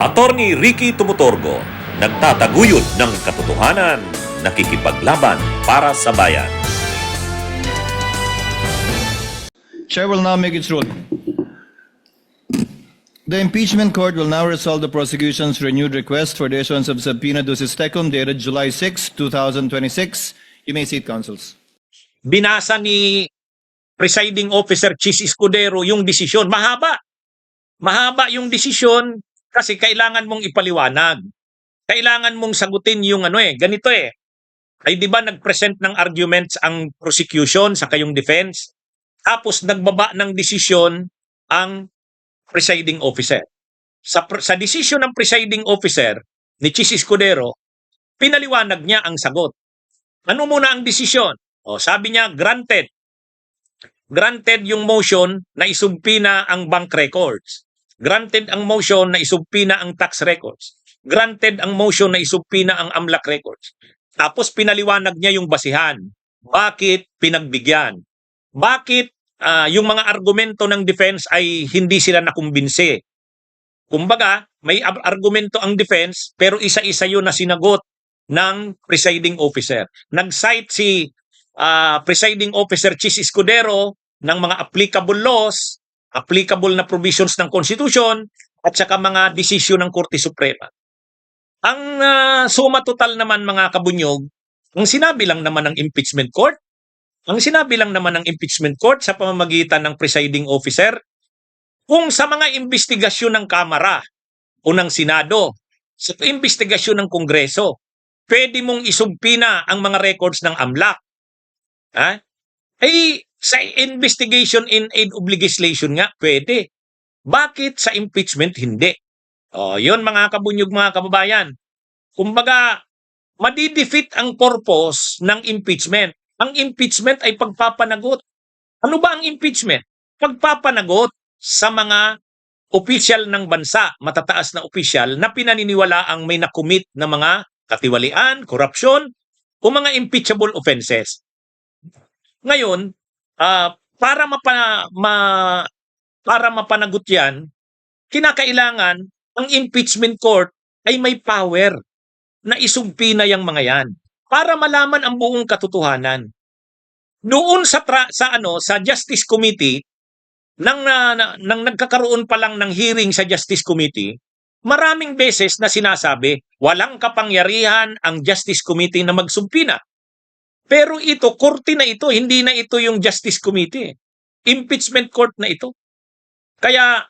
Attorney Ricky Tumutorgo, nagtataguyod ng katotohanan, nakikipaglaban para sa bayan. Chair will now make its ruling. The impeachment court will now resolve the prosecution's renewed request for the issuance of subpoena ducis tecum dated July 6, 2026. You may seat, counsels. Binasa ni Presiding Officer Chis Escudero yung desisyon. Mahaba. Mahaba yung desisyon kasi kailangan mong ipaliwanag. Kailangan mong sagutin yung ganito eh. Ay di ba nag-present ng arguments ang prosecution sa kayong defense? Tapos nagbaba ng desisyon ang presiding officer. Sa desisyon ng presiding officer ni Chis Escudero, pinaliwanag niya ang sagot. Ano muna ang desisyon? Sabi niya, granted. Granted yung motion na isumpina ang bank records. Granted ang motion na isumpina ang tax records. Granted ang motion na isumpina ang AMLAC records. Tapos pinaliwanag niya yung basihan. Bakit pinagbigyan? Bakit yung mga argumento ng defense ay hindi sila nakumbinse? Kumbaga, may argumento ang defense pero isa-isa yun na sinagot ng presiding officer. Nag-cite si presiding officer Chis Escudero ng mga applicable laws, applicable na provisions ng Constitution, at saka mga desisyon ng Korte Suprema. Ang suma total naman mga kabunyog, ang sinabi lang naman ng impeachment court, sa pamamagitan ng presiding officer, kung sa mga investigasyon ng Kamara o ng Senado, sa investigasyon ng Kongreso, pwede mong isumpina ang mga records ng AMLAC. Sa investigation in aid of legislation nga, pwede. Bakit sa impeachment hindi? Yun mga kabunyog, mga kababayan. Kumbaga, madidefeat ang purpose ng impeachment. Ang impeachment ay pagpapanagot. Ano ba ang impeachment? Pagpapanagot sa mga opisyal ng bansa, matataas na opisyal na pinaniniwalaang may nakumit na mga katiwalian, korupsyon, o mga impeachable offenses. Ngayon, para mapanagot yan, kinakailangan ang impeachment court ay may power na isumpina yung mga yan para malaman ang buong katotohanan. Noon sa Justice Committee, nang nagkakaroon pa lang ng hearing sa Justice Committee, maraming beses na sinasabi, walang kapangyarihan ang Justice Committee na magsumpina. Pero ito, korte na ito, hindi na ito yung Justice Committee. Impeachment court na ito. Kaya,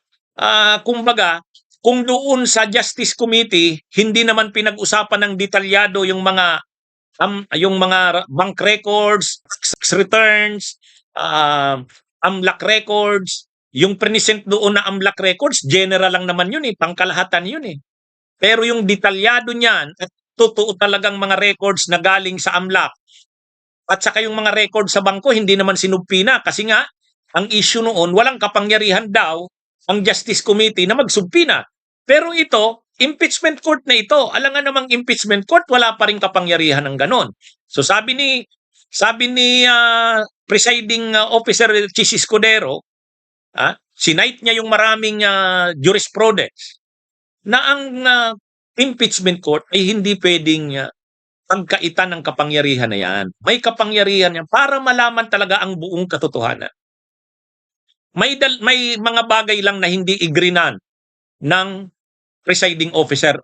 kumbaga, kung doon sa Justice Committee, hindi naman pinag-usapan ng detalyado yung mga bank records, tax returns, AMLAC records, yung present doon na AMLAC records, general lang naman yun pangkalahatan yun Pero yung detalyado niyan, at totoo talagang mga records na galing sa AMLAC, at saka yung mga records sa bangko, hindi naman sinumpina kasi nga, ang issue noon, walang kapangyarihan daw ang Justice Committee na magsumpina. Pero ito, impeachment court na ito. Alam nga namang impeachment court, wala pa rin kapangyarihan ng ganon. So sabi ni presiding officer Chis Escudero, sinite niya yung maraming jurisprudence na ang impeachment court ay hindi pwedeng pagkaitan ng kapangyarihan na yan. May kapangyarihan yan para malaman talaga ang buong katotohanan. May mga bagay lang na hindi igrinan ng presiding officer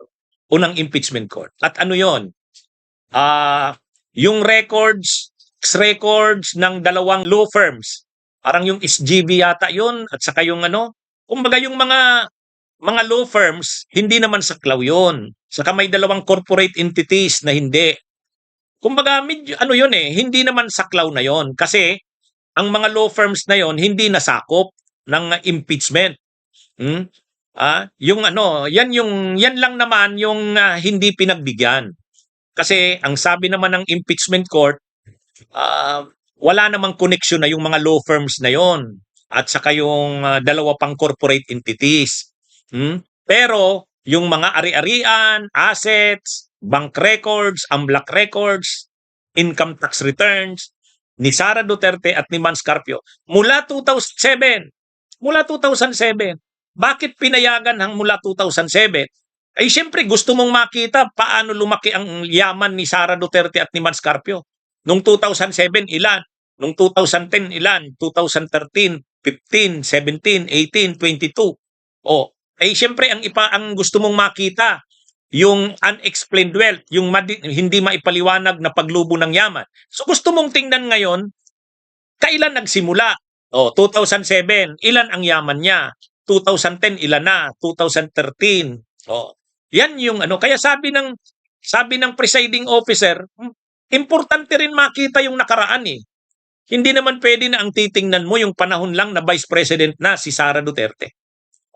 o ng impeachment court. At ano yon? Yung records ng dalawang law firms. Parang yung SGB yata yun at saka yung kumbaga yung mga law firms, hindi naman saklaw yun. Saka may dalawang corporate entities na hindi. Kumbaga, hindi naman saklaw na yon. Kasi, ang mga law firms na yon hindi nasakop ng impeachment. Yan lang naman yung hindi pinagbigyan. Kasi, ang sabi naman ng impeachment court, wala namang connection na yung mga law firms na yon at saka yung dalawa pang corporate entities. Pero yung mga ari-arian, assets, bank records, AMLAC records, income tax returns ni Sara Duterte at ni Mans Carpio mula 2007. Bakit pinayagan mula 2007? Ay siyempre gusto mong makita paano lumaki ang yaman ni Sara Duterte at ni Mans Carpio. Nung 2007 ilan? Nung 2010 ilan? 2013, 15, 17, 18, 22. Oh, ay siyempre ang gusto mong makita yung unexplained wealth, yung hindi maipaliwanag na paglubo ng yaman. So gusto mong tingnan ngayon kailan nagsimula? Oh, 2007, ilan ang yaman niya? 2010 ilan na? 2013. Oh, yan yung ano, kaya sabi ng presiding officer, importante rin makita yung nakaraan eh. Hindi naman pwede na ang titingnan mo yung panahon lang na Vice President na si Sara Duterte.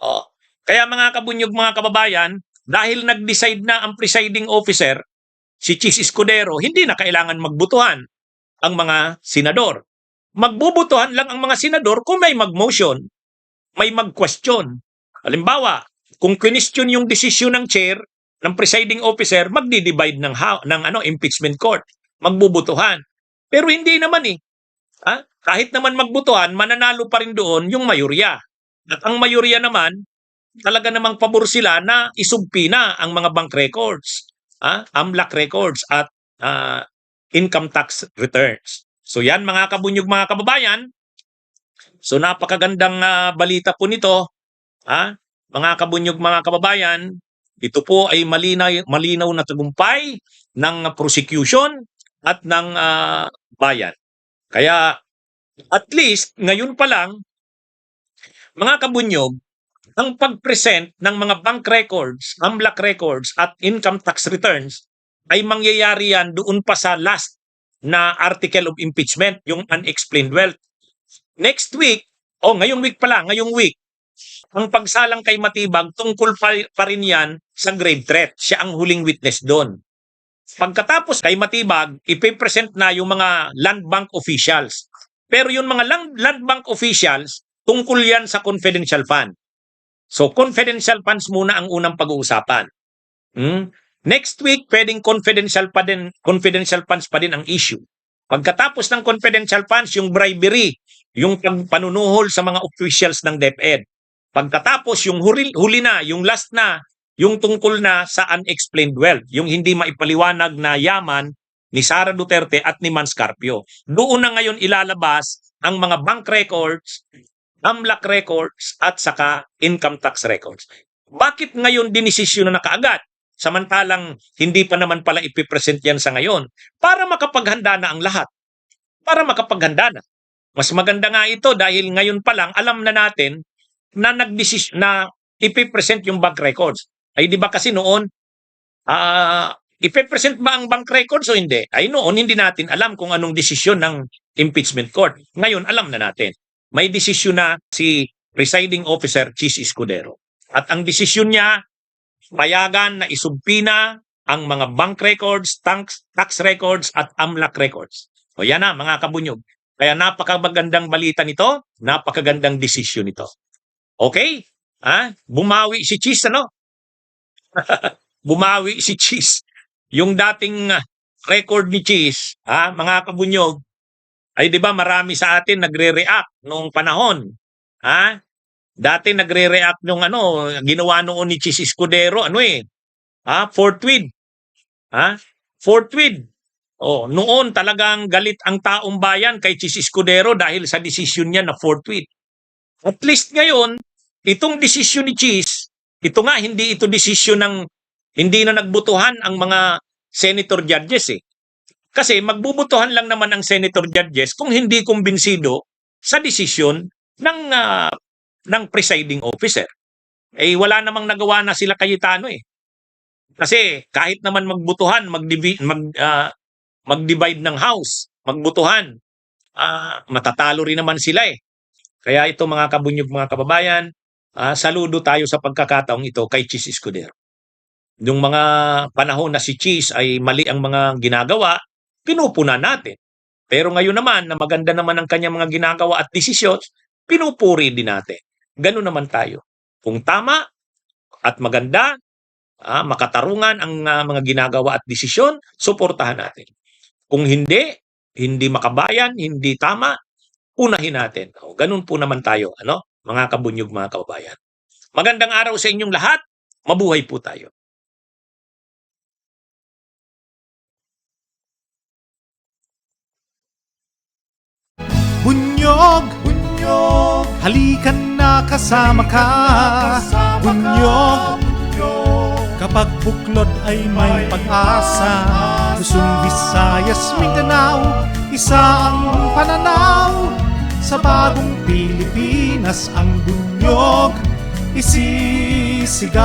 Oh. Kaya mga kabunyog, mga kababayan, dahil nag-decide na ang presiding officer, si Chis Escudero, hindi na kailangan magbutuhan ang mga senador. Magbubutuhan lang ang mga senador kung may mag-motion, may mag-question. Halimbawa, kung question yung desisyon ng chair, ng presiding officer, magdi-divide ng impeachment court. Magbubutuhan. Pero hindi naman eh. Kahit naman magbutuhan, mananalo pa rin doon yung mayorya. At ang mayorya naman, talaga namang pabor sila na isumpi na ang mga bank records, AMLAC records at income tax returns. So yan mga kabunyog, mga kababayan. So napakagandang balita po nito. Mga kabunyog, mga kababayan, ito po ay malinaw na tagumpay ng prosecution at ng bayan. Kaya at least ngayon pa lang, mga kabunyog, ang pag-present ng mga bank records, AMLAC records at income tax returns ay mangyayari yan doon pa sa last na article of impeachment, yung unexplained wealth. Next week, ngayong week pala, ngayong week, ang pagsalang kay Matibag tungkol pa rin yan sa grave threat. Siya ang huling witness doon. Pagkatapos kay Matibag, ipipresent na yung mga land bank officials. Pero yung mga land bank officials, tungkol yan sa confidential fund. So confidential funds muna ang unang pag-uusapan. Next week, pwedeng confidential funds pa din ang issue. Pagkatapos ng confidential funds, yung bribery, yung panunuhol sa mga officials ng DepEd. Pagkatapos, yung huli na, yung last na, yung tungkol na sa unexplained wealth, yung hindi maipaliwanag na yaman ni Sara Duterte at ni Mans Carpio. Doon na ngayon ilalabas ang mga bank records, AMLAC records at saka income tax records. Bakit ngayon dinesisyon na kaagad? Samantalang hindi pa naman pala ipipresent yan sa ngayon para makapaghanda na ang lahat. Para makapaghanda na. Mas maganda nga ito dahil ngayon pa lang alam na natin na na ipipresent yung bank records. Ay di ba kasi noon ipipresent ba ang bank records o hindi? Ay noon hindi natin alam kung anong desisyon ng impeachment court. Ngayon alam na natin. May desisyon na si presiding officer Chis Escudero. At ang desisyon niya, payagan na isumpi na ang mga bank records, tax records at AMLAC records. O yan na mga kabunyog. Kaya napakagandang balita nito, napakagandang desisyon nito. Okay? Bumawi si Chis, ano? Bumawi si Chis. Yung dating record ni Chis, mga kabunyog, ay 'di ba marami sa atin nagre-react noong panahon. Dati nagre-react nung ginawa noon ni Chis Escudero, forthwith. Forthwith. Noon talagang galit ang taong bayan kay Chis Escudero dahil sa desisyon niya na forthwith. At least ngayon, itong desisyon ni Chis, ito nga hindi ito desisyon ng hindi na nagbutuhan ang mga senator judges eh. Kasi magbubutuhan lang naman ang senator judges kung hindi kumbinsido sa desisyon ng presiding officer. Wala namang nagawa na sila Cayetano eh. Kasi kahit naman magbutuhan, mag-divide ng house, magbutuhan, matatalo rin naman sila eh. Kaya ito mga kabunyog, mga kababayan, saludo tayo sa pagkakataong ito kay Chis Escudero. Yung mga panahon na si Chis ay mali ang mga ginagawa, pinupuna natin. Pero ngayon naman, na maganda naman ang kanyang mga ginagawa at desisyon, pinupuri din natin. Ganun naman tayo. Kung tama at maganda, makatarungan ang mga ginagawa at desisyon, suportahan natin. Kung hindi makabayan, hindi tama, unahin natin. Ganun po naman tayo, mga kabunyog, mga kababayan. Magandang araw sa inyong lahat. Mabuhay po tayo. Bunyog, halikan na kasama ka. Bunyog, kapag buklod ay may pag-asa. Luzon, Visayas, Mindanao, isa ang pananaw. Sa bagong Pilipinas ang bunyog isisigaw.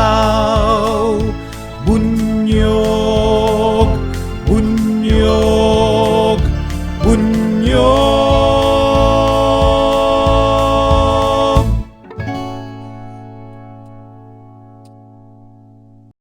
Bunyog.